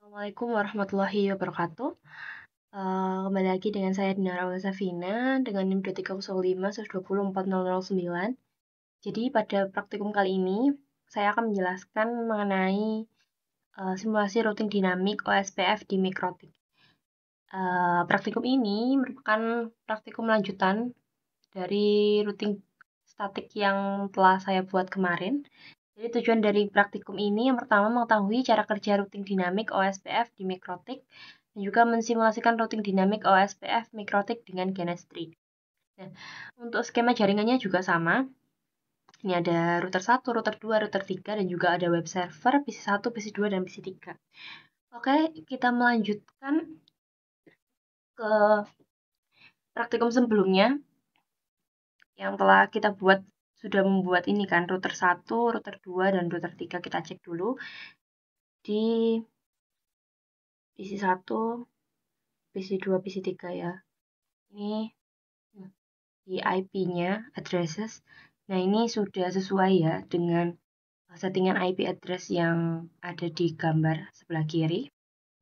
Assalamualaikum warahmatullahi wabarakatuh. Kembali lagi dengan saya Dinar Aula Safina dengan NIM 2305120409. Jadi pada praktikum kali ini saya akan menjelaskan mengenai simulasi routing dinamik OSPF di mikrotik. Praktikum ini merupakan praktikum lanjutan dari routing statik yang telah saya buat kemarin. Jadi tujuan dari praktikum ini yang pertama mengetahui cara kerja routing dinamik OSPF di mikrotik dan juga mensimulasikan routing dinamik OSPF mikrotik dengan Genestri. Nah, untuk skema jaringannya juga sama. Ini ada router 1, router 2, router 3, dan juga ada web server, PC1, PC2, dan PC3. Oke, kita melanjutkan ke praktikum sebelumnya yang telah kita buat, sudah membuat ini kan, router 1, router 2, dan router 3. Kita cek dulu di PC1, PC2, PC3 ya. Ini di IP-nya, addresses. Nah, ini sudah sesuai ya dengan settingan IP address yang ada di gambar sebelah kiri.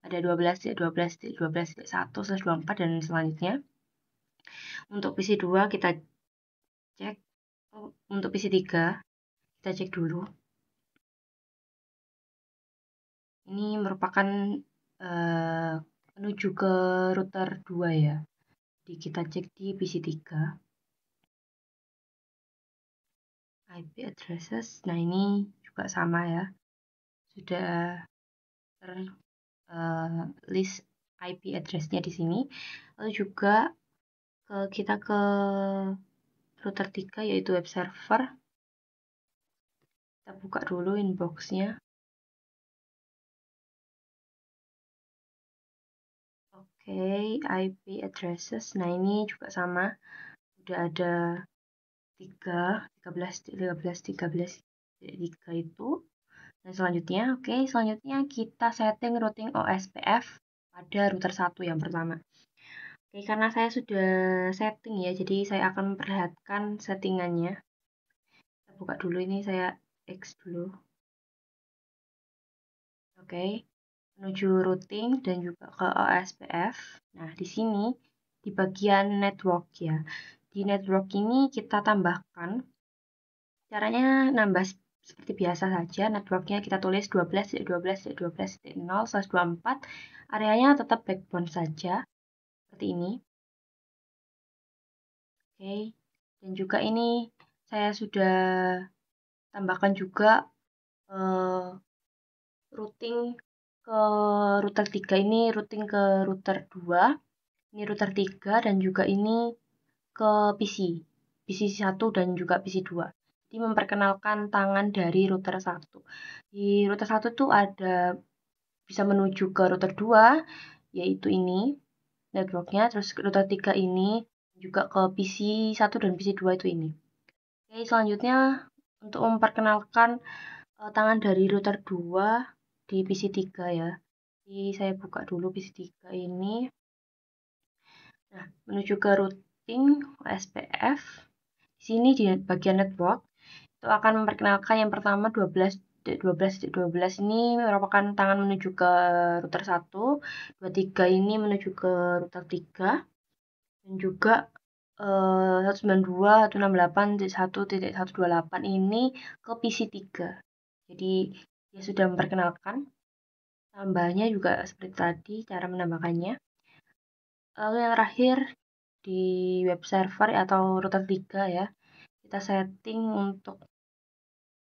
Ada 12.12.12.1/24 dan selanjutnya. Untuk PC2 kita cek. Untuk PC3 kita cek dulu. Ini merupakan menuju ke router 2 ya. Jadi kita cek di PC3. IP addresses. Nah, ini juga sama ya. Sudah list IP address-nya di sini. Lalu juga kita ke router 3 yaitu web server. Kita buka dulu inbox-nya. Oke, IP addresses. Nah, ini juga sama. Udah ada 13 itu. Dan selanjutnya, selanjutnya kita setting routing OSPF pada router 1 yang pertama. Oke, karena saya sudah setting ya, jadi saya akan memperlihatkan settingannya. Kita buka dulu ini, saya X dulu. Oke, menuju routing dan juga ke OSPF. Nah, di sini di bagian network ya. Di network ini kita tambahkan, caranya nambah seperti biasa saja. Networknya kita tulis 12.12.12.0/24. Areanya tetap backbone saja, seperti ini. Oke, dan juga ini saya sudah tambahkan juga routing ke router 3 ini, routing ke router 2, ini router 3, dan juga ini ke PC 1 dan juga PC 2. Jadi memperkenalkan tangan dari router 1. Di router 1 tuh ada bisa menuju ke router 2, yaitu ini networknya, terus router 3 ini juga ke PC 1 dan PC 2 itu ini. Oke, selanjutnya untuk memperkenalkan tangan dari router 2 di PC 3 ya. Jadi saya buka dulu PC 3 ini. Nah, menuju ke routing OSPF. Di sini di bagian network itu akan memperkenalkan yang pertama 12 ini merupakan tangan menuju ke router 1, 23 ini menuju ke router 3, dan juga 192.168.1.128 ini ke PC 3. Jadi dia sudah memperkenalkan. Tambahnya juga seperti tadi cara menambahkannya. Lalu yang terakhir di web server atau router 3 ya. Kita setting untuk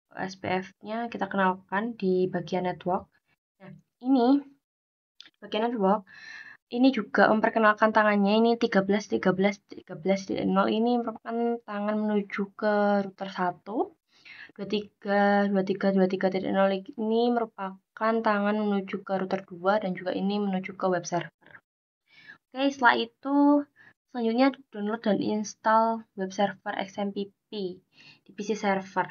SPF-nya kita kenalkan di bagian network. Nah, ini bagian network ini juga memperkenalkan tangannya ini 13.13.13.0 ini merupakan tangan menuju ke router 1. 23.23.23.0 ini merupakan tangan menuju ke router 2 dan juga ini menuju ke web server. Oke, setelah itu selanjutnya download dan install web server XMPP di PC server.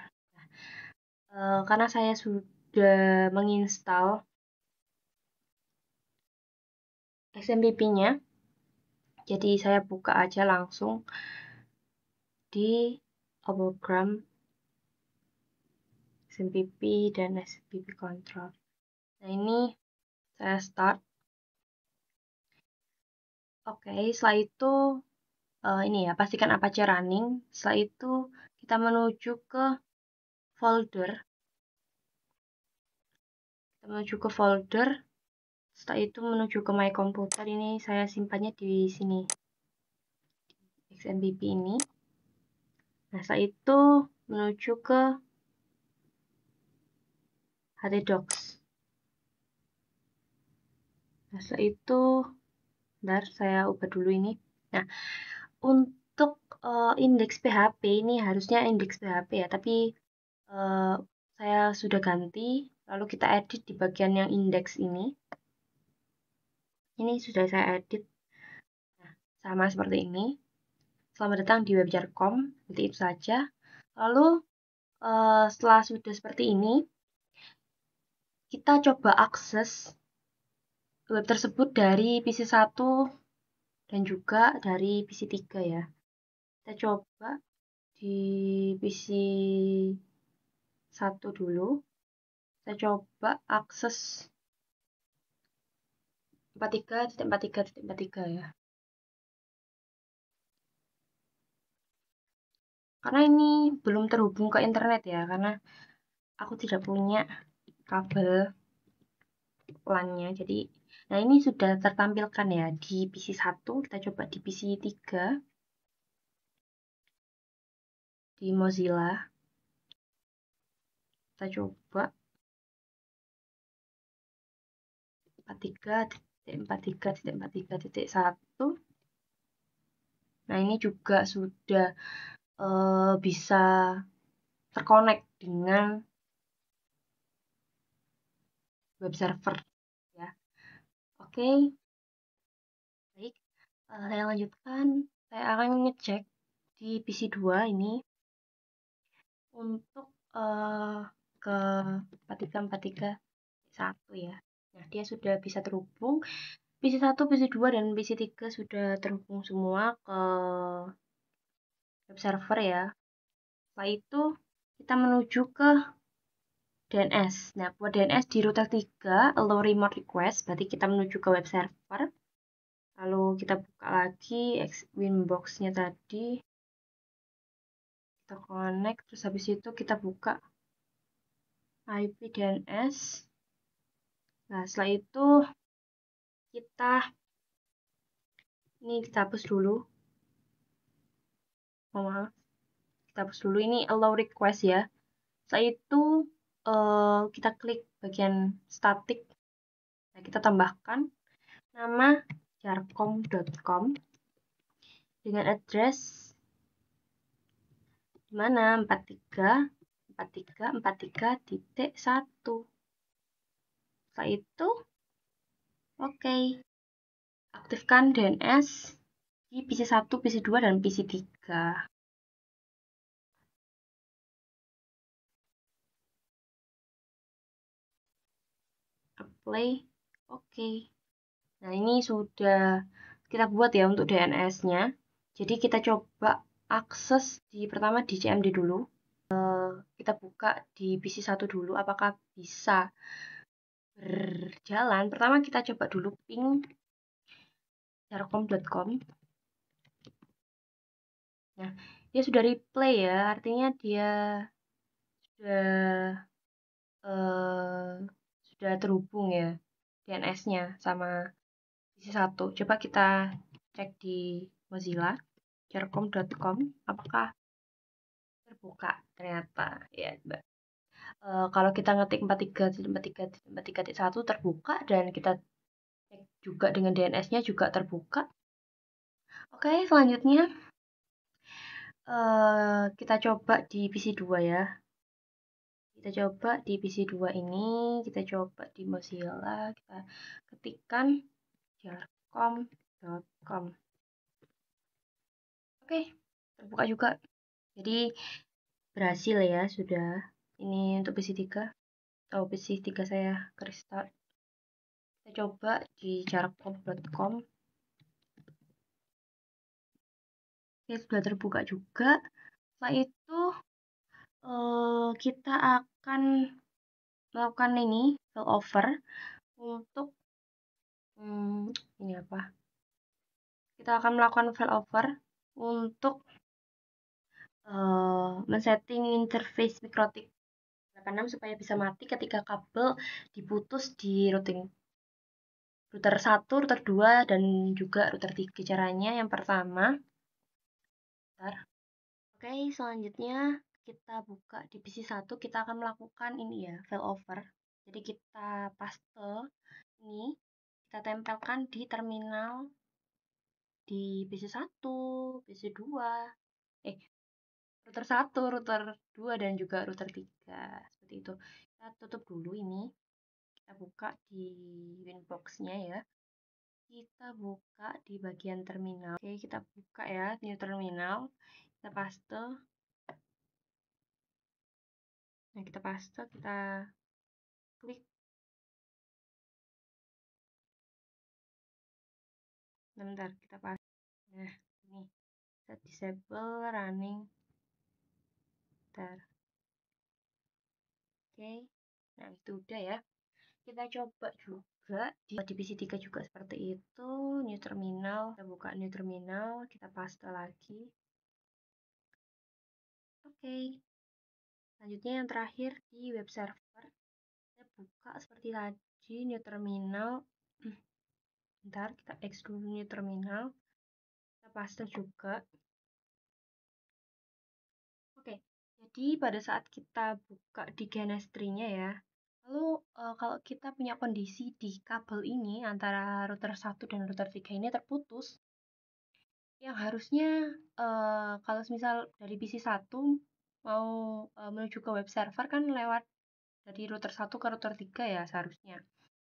Karena saya sudah menginstal XMPP-nya, jadi saya buka aja langsung di program XMPP dan XMPP control. Nah, ini Saya start. Oke, setelah itu ini ya, pastikan Apache running. Setelah itu kita menuju ke folder. Kita menuju ke folder. Setelah itu menuju ke my computer. Ini saya simpannya di sini. XMPP ini. Nah, setelah itu menuju ke htdocs. Nah, setelah itu, bentar, saya ubah dulu ini. Nah, untuk indeks PHP ini harusnya indeks PHP ya, tapi saya sudah ganti. Lalu kita edit di bagian yang indeks ini. Ini sudah saya edit. Nah, sama seperti ini. Selamat datang di webjar.com. Seperti itu saja. Lalu setelah sudah seperti ini, kita coba akses web tersebut dari PC 1 dan juga dari PC 3 ya. Kita coba di PC 1 dulu. Kita coba akses 43.43.43 ya. Karena ini belum terhubung ke internet ya, karena aku tidak punya kabel LAN-nya. Jadi, nah ini sudah tertampilkan ya di PC 1. Kita coba di PC 3 di Mozilla. Kita coba 43.43.43.1. Nah, ini juga sudah bisa terkonek dengan web server ya. Oke. Baik. Saya lanjutkan. Saya akan ngecek di PC 2 ini untuk ke 43.43.1 ya. Nah, dia sudah bisa terhubung. PC 1, PC 2, dan PC 3 sudah terhubung semua ke web server ya. Setelah itu kita menuju ke DNS. Nah, buat DNS di router 3, allow remote request, berarti kita menuju ke web server. Lalu kita buka lagi Winbox-nya tadi. Kita connect, terus habis itu kita buka IP DNS. Nah, setelah itu kita hapus dulu. Maaf. Kita hapus dulu ini allow request ya. Setelah itu kita klik bagian static. Nah, kita tambahkan nama jarcom.com dengan address di mana 43.43.43.1. Setelah itu oke. Aktifkan DNS di PC 1, PC 2, dan PC 3. Apply. Oke. Nah, ini sudah kita buat ya untuk DNS-nya. Jadi kita coba akses pertama di CMD dulu. Kita buka di PC 1 dulu apakah bisa berjalan. Pertama kita coba dulu ping jarcom.com. Nah, dia sudah replay ya, artinya dia sudah terhubung ya DNS-nya sama PC 1. Coba kita cek di Mozilla jarcom.com apakah terbuka. Ternyata ya, Mbak. Kalau kita ngetik 43.43.43.1 terbuka, dan kita cek juga dengan DNS-nya juga terbuka. Oke, selanjutnya kita coba di PC 2 ya. Kita coba di PC 2 ini, kita coba di Mozilla, kita ketikkan jarcom.com. Oke, terbuka juga. Jadi berhasil ya, sudah. Ini untuk PC 3. PC 3 saya ke restart. Kita coba di jarcom.com. Oke, sudah terbuka juga. Setelah itu kita akan melakukan ini failover untuk apa. Kita akan melakukan failover untuk men-setting interface MikroTik 86 supaya bisa mati ketika kabel diputus di router 1, router 2, dan juga router 3. Caranya yang pertama, bentar. Oke, selanjutnya kita buka di PC1, kita akan melakukan ini ya, failover. Jadi kita paste ini, kita tempelkan di terminal di PC1, PC2, router 1, router 2, dan juga router 3. Seperti itu. Kita tutup dulu ini. Kita buka di Winbox-nya ya. Kita buka di bagian terminal. Oke, kita buka ya, new terminal. Kita paste. Nah, kita paste, kita klik. Bentar, kita paste. Nah, ini. Set disable running. Bentar. Oke. Nah, itu udah ya. Kita coba juga di PC3 juga seperti itu. New terminal. Kita buka new terminal. Kita paste lagi. Oke. Selanjutnya yang terakhir di web server. Kita buka seperti tadi new terminal. Bentar, kita X dulu new terminal. Kita paste juga. Oke, jadi pada saat kita buka di GNS3-nya ya, lalu kalau kita punya kondisi di kabel ini antara router 1 dan router 3 ini terputus, yang harusnya kalau misal dari PC1 mau menuju ke web server kan lewat dari router 1 ke router 3 ya seharusnya.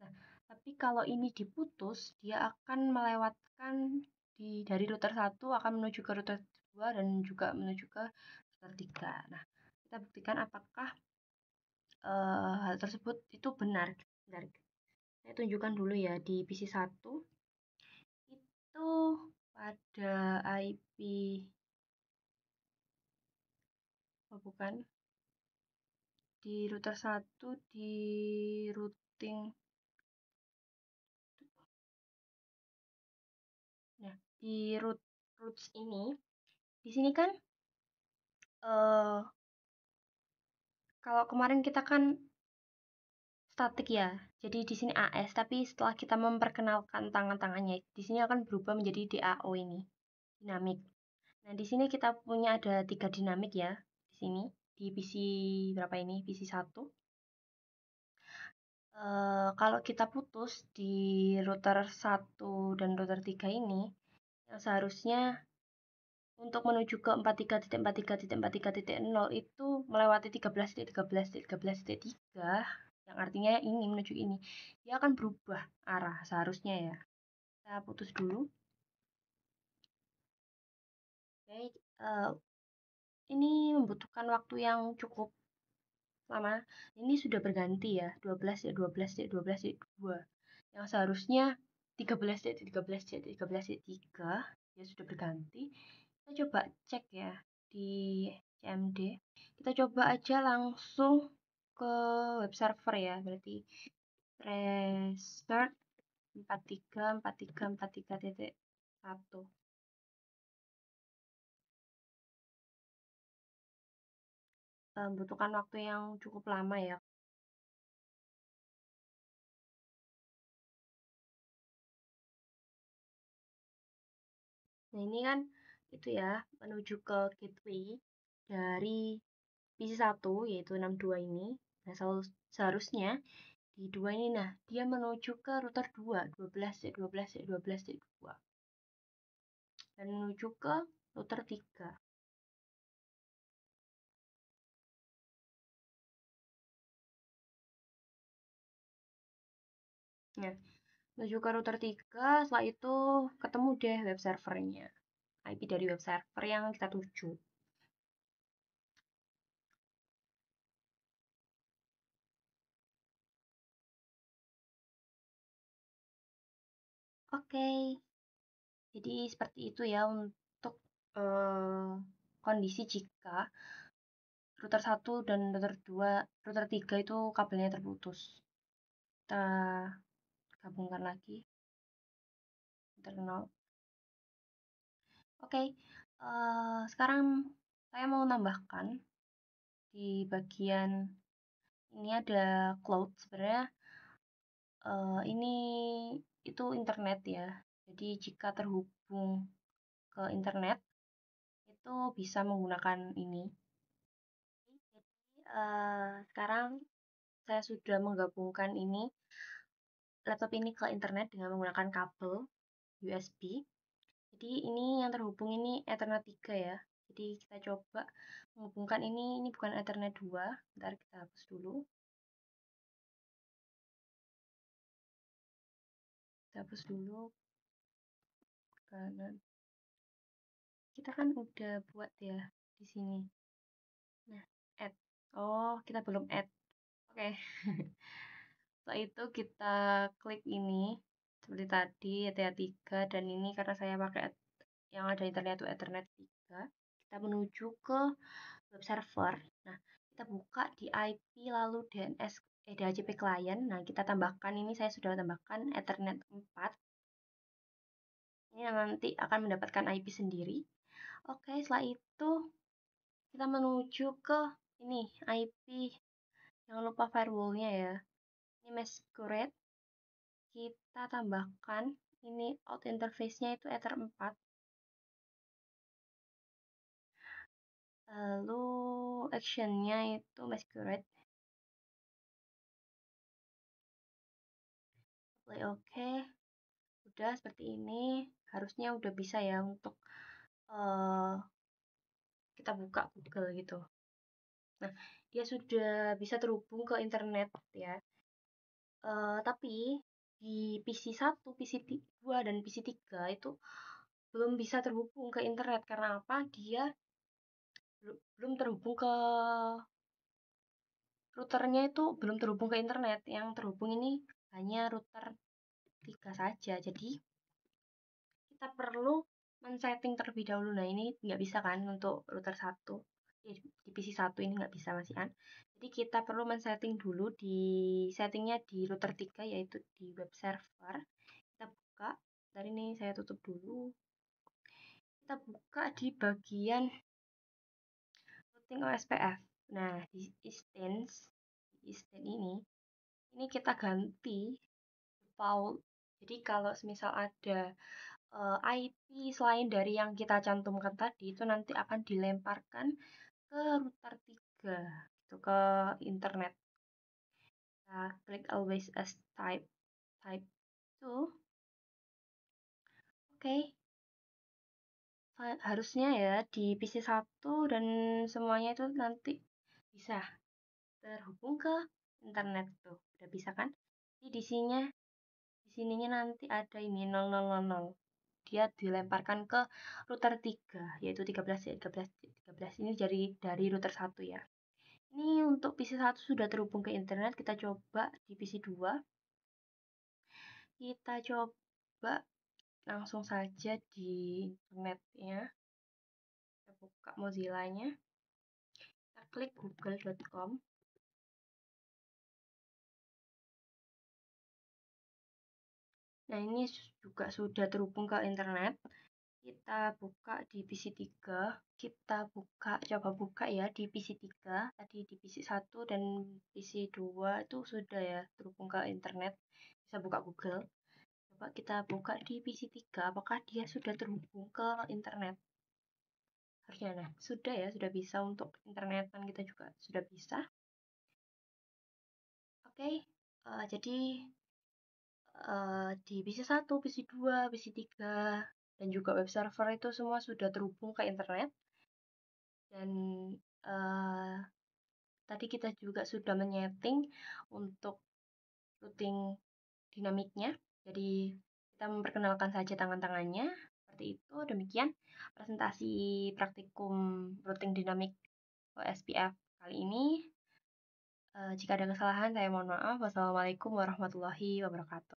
Nah, tapi kalau ini diputus, dia akan melewatkan dari router 1 akan menuju ke router 2 dan juga menuju ke router 3. Nah, kita buktikan apakah hal tersebut itu benar. Bentar. Saya tunjukkan dulu ya di PC1 itu pada IP bukan di router 1 di routing. Nah, di roots ini di sini kan eh kalau kemarin kita kan statik ya. Jadi di sini AS, tapi setelah kita memperkenalkan tangan-tangannya, di sini akan berubah menjadi DAO ini, dinamik. Nah, di sini kita punya ada 3 dinamik ya, di sini di PC berapa ini? PC1. Kalau kita putus di router 1 dan router 3 ini, yang seharusnya untuk menuju ke 43.43.43.0 itu melewati 13.13.13.3 yang artinya ini menuju ini. Dia akan berubah arah seharusnya ya. Kita putus dulu. Oke, ini membutuhkan waktu yang cukup lama. Ini sudah berganti ya, 12 ya 12 ya 12 ya 2. Yang seharusnya 13 ya 13 ya 13 ya 3 ya sudah berganti. Kita coba cek ya di CMD. Kita coba aja langsung ke web server ya, berarti restart 43.43.1. Membutuhkan waktu yang cukup lama ya. Nah, ini kan itu ya menuju ke gateway dari PC1 yaitu 62 ini. Nah, seharusnya di 2 ini nah dia menuju ke router 2, 12 ya 12 ya 12 ya 2. Dan menuju ke router 3. Nah, menuju ke router 3, setelah itu ketemu deh web servernya. IP dari web server yang kita tuju. Oke, jadi seperti itu ya untuk kondisi jika router 1 dan router 2, router 3 itu kabelnya terputus. Kita gabungkan lagi. internal. Oke, sekarang saya mau nambahkan di bagian ini ada cloud. Sebenarnya ini itu internet ya. Jadi jika terhubung ke internet itu bisa menggunakan ini. Jadi sekarang saya sudah menggabungkan ini laptop ini ke internet dengan menggunakan kabel USB. Jadi ini yang terhubung ini Ethernet 3 ya. Jadi kita coba menghubungkan ini bukan Ethernet 2. Bentar kita hapus dulu. Kita hapus dulu kanan. Kita kan udah buat ya di sini. Nah, add. Oh, kita belum add. Oke. Setelah itu kita klik ini seperti tadi Ethernet 3 dan ini karena saya pakai yang ada internet itu Ethernet 3. Kita menuju ke web server. Nah, kita buka di IP lalu DNS DHCP client. Nah, kita tambahkan ini saya sudah tambahkan Ethernet 4. Ini nanti akan mendapatkan IP sendiri. Oke, setelah itu kita menuju ke ini IP. Jangan lupa firewall-nya ya. Ini masquerade. Kita tambahkan ini out interface-nya itu Ether 4. Lalu action-nya itu masquerade. Play oke. Udah seperti ini. Harusnya udah bisa ya untuk kita buka Google gitu. Nah, dia sudah bisa terhubung ke internet ya. Tapi di PC 1, PC 2, dan PC 3 itu belum bisa terhubung ke internet. Karena apa? Dia belum terhubung ke routernya itu belum terhubung ke internet. Yang terhubung ini hanya router 3 saja. Jadi kita perlu men-setting terlebih dahulu. Nah, ini nggak bisa kan untuk router 1. Di PC 1 ini nggak bisa masih kan. Jadi kita perlu men-setting dulu di settingnya di router 3 yaitu di web server. Kita buka. Dari ini saya tutup dulu. Kita buka di bagian routing OSPF. Nah, di instance ini kita ganti default. Jadi kalau misal ada IP selain dari yang kita cantumkan tadi itu nanti akan dilemparkan ke router 3 gitu ke internet. Kita klik always as type itu. Oke. Harusnya ya di PC 1 dan semuanya itu nanti bisa terhubung ke internet tuh. Udah bisa kan? Jadi di sininya nanti ada ini 0000. Dia dilemparkan ke router 3 yaitu 13 ini dari router 1 ya. Ini untuk PC 1 sudah terhubung ke internet, kita coba di PC 2. Kita coba langsung saja di internetnya. Kita buka Mozilla-nya. Kita klik google.com. Nah, ini juga sudah terhubung ke internet. Kita buka di PC 3. Kita coba buka ya di PC 3. Tadi di PC 1 dan PC 2 itu sudah ya terhubung ke internet. Bisa buka Google. Coba kita buka di PC 3. Apakah dia sudah terhubung ke internet? Harusnya nah, sudah ya, sudah bisa untuk internetan kita juga sudah bisa. Oke, jadi di PC 1, PC 2, PC 3, dan juga web server itu semua sudah terhubung ke internet. Dan tadi kita juga sudah menyeting untuk routing dinamiknya. Jadi kita memperkenalkan saja tangan-tangannya. Seperti itu. Demikian presentasi praktikum routing dinamik OSPF kali ini. Jika ada kesalahan, saya mohon maaf. Wassalamualaikum warahmatullahi wabarakatuh.